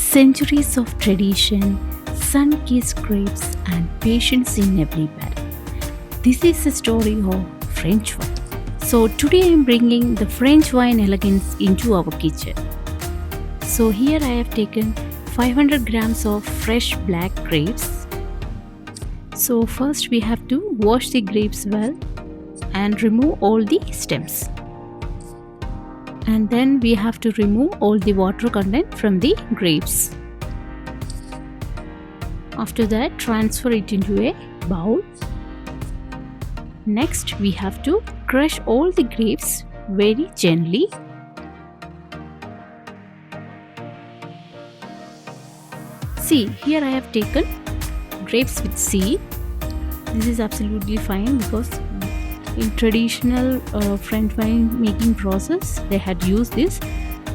Centuries of tradition, sun-kissed grapes, and patience in every barrel. This is the story of French wine. So today I am bringing the French wine elegance into our kitchen. So here I have taken 500 grams of fresh black grapes. So first we have to wash the grapes well and remove all the stems. And then we have to remove all the water content from the grapes. After that, transfer it into a bowl. Next, we have to crush all the grapes very gently. See, here I have taken grapes with seed. This is absolutely fine because in traditional French wine making process, they had used this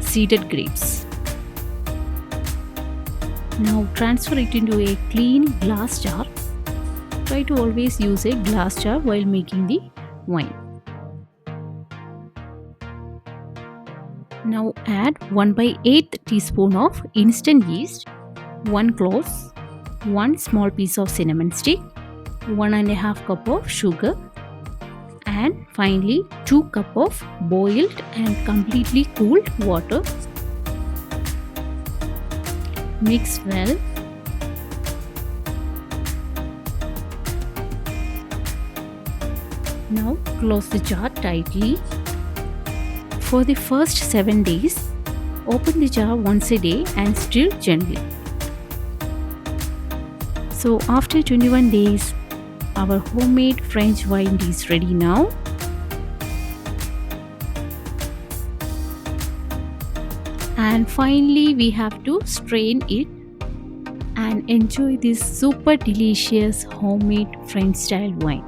seeded grapes. Now transfer it into a clean glass jar. Try to always use a glass jar while making the wine. Now add 1/8 teaspoon of instant yeast, 1 clove, 1 small piece of cinnamon stick, 1½ cup of sugar, and finally 2 cup of boiled and completely cooled water. Mix well. Now close the jar tightly. For the first 7 days, open the jar once a day and stir gently. So after 21 days, our homemade French wine is ready now. And finally we have to strain it and enjoy this super delicious homemade French style wine.